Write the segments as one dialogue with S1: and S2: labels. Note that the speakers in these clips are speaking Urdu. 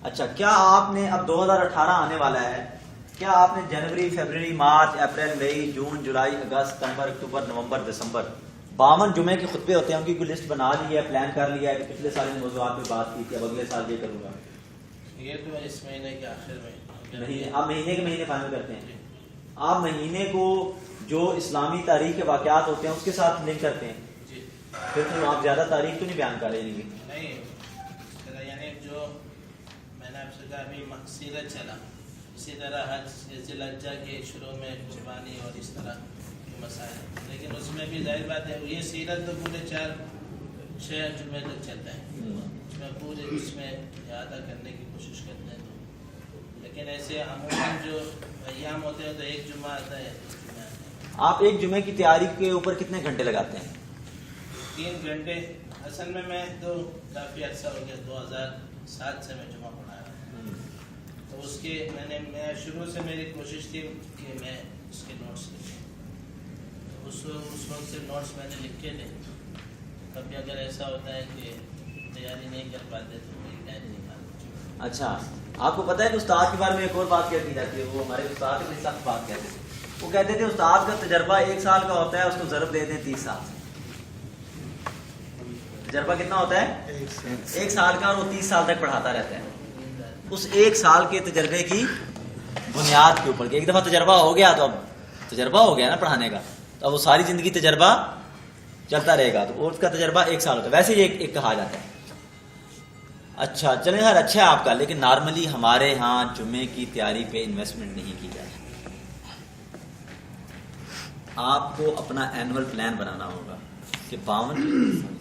S1: اچھا، کیا آپ نے اب 2018 آنے والا ہے، کیا آپ نے جنوری، فیبرری، مارچ، اپریل، مئی، جون، جولائی، اگست، ستمبر، اکتوبر، نومبر، دسمبر 52 جمعے کے خطبے ہوتے ہیں، ان کی کوئی لسٹ بنا لی ہے، پلان کر لیا ہے کہ پچھلے سال ان موضوعات پہ بات کی تھی، اب اگلے سال یہ کروں گا؟
S2: یہ تو اس مہینے کے آخر میں
S1: آپ مہینے کے مہینے فائنل کرتے ہیں؟ آپ مہینے کو جو اسلامی تاریخ کے واقعات ہوتے ہیں اس کے ساتھ لنک کرتے ہیں؟
S2: جی
S1: پھر تو آپ زیادہ تاریخ تو نہیں بیان کر رہے ہیں؟
S2: نہیں، یعنی جو میں نے آپ سے کہا ابھی سیرت چلا، اسی طرح حج ذی الحجہ کے شروع میں قربانی اور اس طرح کے مسائل، لیکن اس میں بھی ظاہر بات ہے یہ سیرت تو پورے 4-6 جمعے تک چلتا ہے، اس میں پورے اس میں احاطہ کرنے کی کوشش کرتے ہیں، لیکن ایسے عموماً جو ایام ہوتے ہیں تو ایک جمعہ آتا ہے،
S1: آپ ایک جمعے کی تیاری کے اوپر کتنے گھنٹے لگاتے ہیں؟
S2: 3 گھنٹے۔ اصل میں تو کافی عرصہ ہو گیا، 2007 سے میں جمعہ پڑھا رہا ہوں، تو اس کے میں شروع سے میری کوشش تھی کہ میں اس کے نوٹس لکھوں، اس وقت سے نوٹس میں نے لکھے تھے، کبھی اگر ایسا ہوتا ہے کہ تیاری نہیں کر پاتے تو کوئی ٹائم نہیں پاتا۔
S1: اچھا، آپ کو پتہ ہے کہ استاد کے بارے میں ایک اور بات کہتی جاتی ہے، وہ ہمارے استاد بڑی سخت بات کہتے تھے، وہ کہتے تھے استاد کا تجربہ 1 سال کا ہوتا ہے، اس کو ضرب دے دیں 30 سال۔ تجربہ کتنا ہوتا ہے؟ 1 سال کا، اور وہ 30 سال تک پڑھاتا رہتا ہے اس 1 سال کے تجربے کی بنیاد کے اوپر۔ کہ ایک دفعہ تجربہ ہو گیا تو اب تجربہ ہو گیا نا پڑھانے کا، تو اب وہ ساری زندگی تجربہ چلتا رہے گا، تو اس کا تجربہ 1 سال ہوتا ہے، ویسے یہ ایک کہا جاتا ہے۔ اچھا چلیں یار، اچھا ہے آپ کا، لیکن نارملی ہمارے ہاں جمعے کی تیاری پہ انویسٹمنٹ نہیں کی جائے۔ آپ کو اپنا اینول پلان بنانا ہوگا کہ 52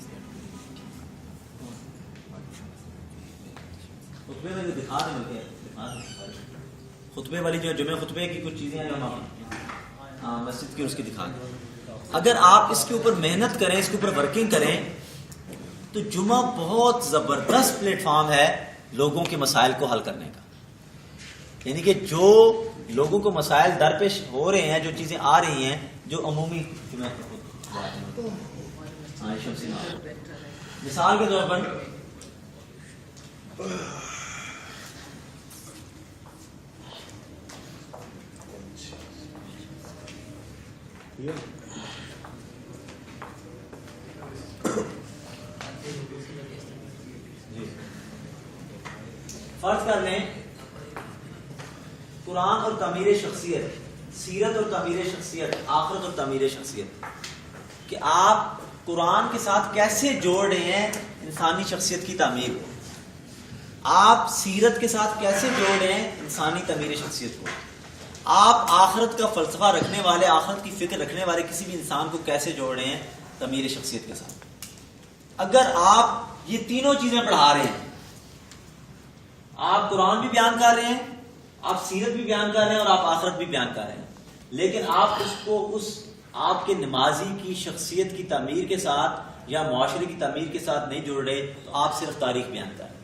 S1: خطبے والی جو جمعہ خطبے کی کچھ چیزیں ہیں مسجد کی، اس کی دکھا دیں۔ اگر آپ اس کے اوپر محنت کریں، اس کے اوپر ورکنگ کریں، تو جمعہ بہت زبردست پلیٹ فارم ہے لوگوں کے مسائل کو حل کرنے کا۔ یعنی کہ جو لوگوں کو مسائل درپیش ہو رہے ہیں، جو چیزیں آ رہی ہیں، جو عمومی مثال کے طور پر فرض کر لیں قرآن اور تعمیر شخصیت، سیرت اور تعمیر شخصیت، آخرت اور تعمیر شخصیت، کہ آپ قرآن کے ساتھ کیسے جوڑ رہے ہیں انسانی شخصیت کی تعمیر کو، آپ سیرت کے ساتھ کیسے جوڑ رہے ہیں انسانی تعمیر شخصیت کو، آپ آخرت کا فلسفہ رکھنے والے، آخرت کی فکر رکھنے والے کسی بھی انسان کو کیسے جوڑ رہے ہیں تعمیر شخصیت کے ساتھ۔ اگر آپ یہ تینوں چیزیں پڑھا رہے ہیں، آپ قرآن بھی بیان کر رہے ہیں، آپ سیرت بھی بیان کر رہے ہیں، اور آپ آخرت بھی بیان کر رہے ہیں، لیکن آپ اس کو آپ کے نمازی کی شخصیت کی تعمیر کے ساتھ یا معاشرے کی تعمیر کے ساتھ نہیں جوڑ رہے، تو آپ صرف تاریخ بیان کر رہے ہیں۔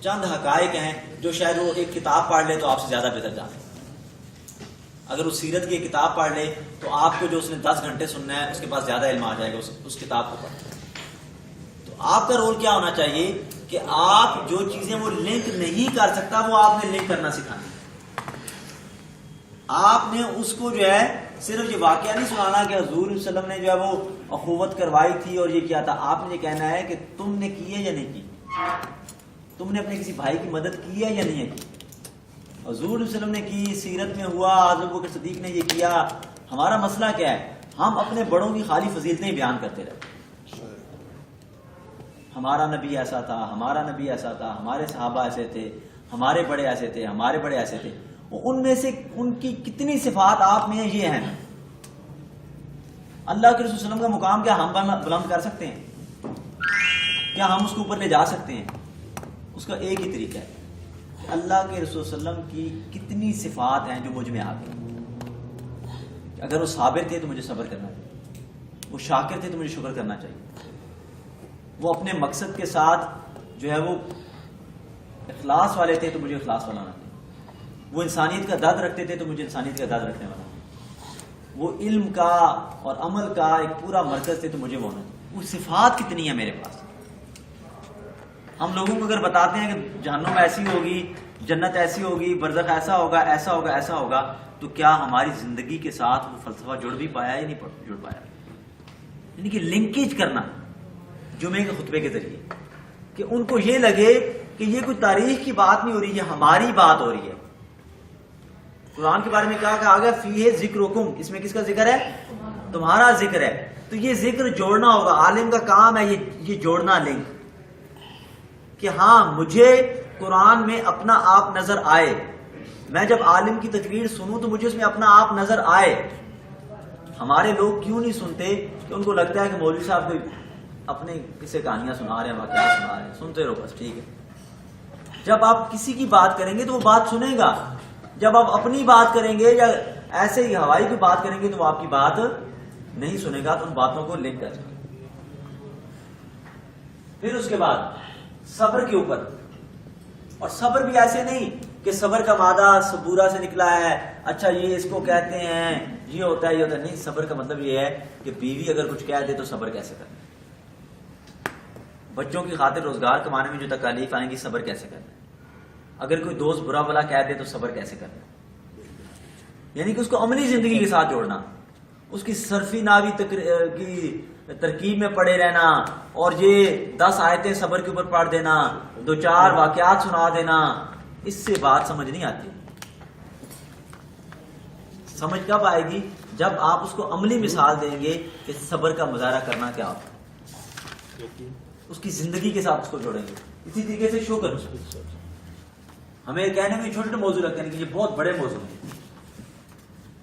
S1: چند حقائق ہیں جو شاید وہ ایک کتاب پڑھ لے تو آپ سے زیادہ بہتر جانے۔ اگر وہ سیرت کی کتاب پڑھ لے تو آپ کو جو اس نے 10 گھنٹے سننا ہے، اس کے پاس زیادہ علم آ جائے گا اس کتاب کو پڑھ۔ تو آپ کا رول کیا ہونا چاہیے کہ آپ جو چیزیں وہ لنک نہیں کر سکتا، وہ آپ نے لنک کرنا سکھانا۔ آپ نے اس کو جو ہے صرف یہ واقعہ نہیں سنانا کہ حضور صلی اللہ علیہ وسلم نے جو ہے وہ اخوت کروائی تھی اور یہ کیا تھا، آپ نے یہ کہنا ہے کہ تم نے کی ہے یا نہیں کی، تم نے اپنے کسی بھائی کی مدد کی ہے یا نہیں کی۔ حضور صلی اللہ علیہ وسلم نے کی، سیرت میں ہوا، حضرت ابوبکر صدیق نے یہ کیا۔ ہمارا مسئلہ کیا ہے؟ ہم اپنے بڑوں کی خالی فضیلتیں بیان کرتے رہتے، ہمارا نبی ایسا تھا، ہمارا نبی ایسا تھا، ہمارے صحابہ ایسے تھے، ہمارے بڑے ایسے تھے، ہمارے بڑے ایسے تھے۔ ان میں سے ان کی کتنی صفات آپ میں یہ ہیں؟ اللہ کے رسول صلی اللہ علیہ وسلم کا مقام کیا ہم بلند کر سکتے ہیں؟ کیا ہم اس کے اوپر لے جا سکتے ہیں؟ اس کا ایک ہی طریقہ ہے کہ اللہ کے رسول صلی اللہ علیہ وسلم کی کتنی صفات ہیں جو مجھ میں آ گئی۔ اگر وہ صابر تھے تو مجھے صبر کرنا چاہیے، وہ شاکر تھے تو مجھے شکر کرنا چاہیے، وہ اپنے مقصد کے ساتھ جو ہے وہ اخلاص والے تھے تو مجھے اخلاص والا ہونا چاہیے، وہ انسانیت کا درد رکھتے تھے تو مجھے انسانیت کا درد رکھنے والا، وہ علم کا اور عمل کا ایک پورا مرکز تھے تو مجھے وہ ہونا چاہیے۔ وہ صفات کتنی ہیں میرے پاس؟ ہم لوگوں کو اگر بتاتے ہیں کہ جہنم ایسی ہوگی، جنت ایسی ہوگی، برزخ ایسا ہوگا، ایسا ہوگا، ایسا ہوگا، تو کیا ہماری زندگی کے ساتھ وہ فلسفہ جڑ بھی پایا یا نہیں جڑ پایا؟ یعنی کہ لنکیج کرنا جمعے کے خطبے کے ذریعے، کہ ان کو یہ لگے کہ یہ کوئی تاریخ کی بات نہیں ہو رہی، یہ ہماری بات ہو رہی ہے۔ قرآن کے بارے میں کہا کہ آگے فیہ ذکرکم، اس میں کس کا ذکر ہے؟ تمہارا ذکر ہے۔ تو یہ ذکر جوڑنا ہوگا، عالم کا کام ہے یہ جوڑنا لنک، کہ ہاں مجھے قرآن میں اپنا آپ نظر آئے، میں جب عالم کی تقریر سنوں تو مجھے اس میں اپنا آپ نظر آئے۔ ہمارے لوگ کیوں نہیں سنتے؟ کہ ان کو لگتا ہے کہ مولوی صاحب کوئی اپنے کسے کہانیاں سنا رہے ہیں، واقعات سنا رہے ہیں، سنتے رہو بس، ٹھیک ہے۔ جب آپ کسی کی بات کریں گے تو وہ بات سنے گا، جب آپ اپنی بات کریں گے یا ایسے ہی ہوائی کی بات کریں گے تو وہ آپ کی بات نہیں سنے گا، تو ان باتوں کو لنک کر جائیں۔ پھر اس کے بعد صبر کے اوپر، اور صبر بھی ایسے نہیں کہ صبر کا مادہ صبورہ سے نکلا ہے، اچھا یہ اس کو کہتے ہیں، یہ ہوتا ہے، یہ ہوتا ہے، نہیں۔ صبر کا مطلب یہ ہے کہ بیوی اگر کچھ کہہ دے تو صبر کیسے کرنا ہے، بچوں کی خاطر روزگار کمانے میں جو تکالیف آئیں گی صبر کیسے کرنا ہے، اگر کوئی دوست برا بلا کہہ دے تو صبر کیسے کرنا ہے۔ یعنی کہ اس کو عملی زندگی کے ساتھ جوڑنا، اس کی صرفی ناوی کی ترکیب میں پڑے رہنا، اور یہ 10 آیتیں صبر کے اوپر پڑھ دینا، 2-4 واقعات سنا دینا، اس سے بات سمجھ نہیں آتی۔ سمجھ کب آئے گی؟ جب آپ اس کو عملی مثال دیں گے کہ صبر کا مظاہرہ کرنا کیا ہوتا ہے، اس کی زندگی کے ساتھ اس کو جوڑیں گے۔ اسی طریقے سے شکر، ہمیں کہنے میں چھوٹے موضوع لگتے ہیں کہ یہ بہت بڑے موضوع ہیں۔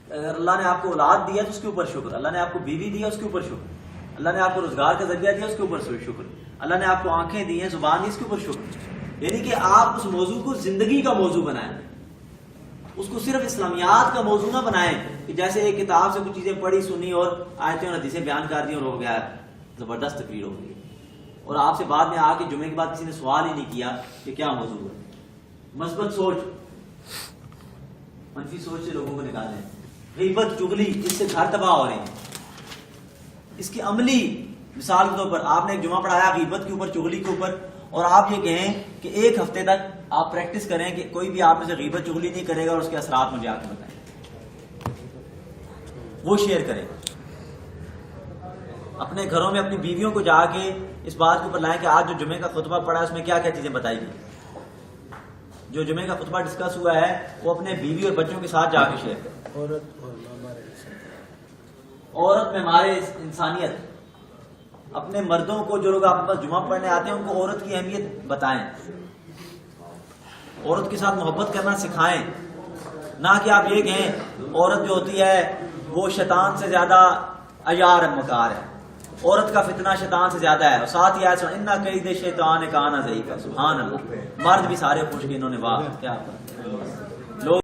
S1: اگر اللہ نے آپ کو اولاد دیا تو اس کے اوپر شکر، اللہ نے آپ کو بیوی دیا اس کے اوپر شکر، اللہ نے آپ کو روزگار کا ذریعہ دیا اس کے اوپر شکر، اللہ نے آپ کو آنکھیں دی ہیں، زبان دی، اس کے اوپر شکر۔ یعنی کہ آپ اس موضوع کو زندگی کا موضوع بنائیں، اس کو صرف اسلامیات کا موضوع نہ بنائیں کہ جیسے ایک کتاب سے کچھ چیزیں پڑھی سنی اور آیتیں اور حدیثیں بیان کر دی اور ہو گیا، زبردست تقریر ہو گئی، اور آپ سے بعد میں آ کے جمعے کے بعد کسی نے سوال ہی نہیں کیا کہ کیا موضوع ہے۔ مثبت سوچ، منفی سوچ سے لوگوں کو نکالیں۔ غیبت، چغلی، اس سے گھر تباہ ہو رہے ہیں۔ اس کی عملی مثال کے طور پر آپ نے ایک جمعہ پڑھایا غیبت کے اوپر، چغلی کے اوپر، اور آپ یہ کہیں کہ 1 ہفتے تک آپ پریکٹس کریں کہ کوئی بھی آپ میں سے غیبت چغلی نہیں کرے گا، اور اس کے اثرات مجھے آ کے بتائیں، وہ شیئر کریں۔ اپنے گھروں میں اپنی بیویوں کو جا کے اس بات کے اوپر لائیں کہ آج جو جمعے کا خطبہ پڑھا ہے اس میں کیا کیا چیزیں بتائی گئی، جو جمعے کا خطبہ ڈسکس ہوا ہے وہ اپنے بیوی اور بچوں کے ساتھ جا کے شیئر کریں۔ عورت میں ہمارے انسانیت، اپنے مردوں کو، جو لوگ آپ کے پاس جمعہ پڑھنے آتے ہیں ان کو عورت کی اہمیت بتائیں، عورت کے ساتھ محبت کرنا سکھائیں، نہ کہ آپ یہ کہیں عورت جو ہوتی ہے وہ شیطان سے زیادہ عیار مکار ہے، عورت کا فتنہ شیطان سے زیادہ ہے، اور ساتھ ہی آیت اِنَّ کَیْدَ الشَّیْطَانِ کَانَ ضَعِیفًا۔ سبحان اللہ، مرد بھی سارے خوش کہ انہوں نے واہ کیا لوگ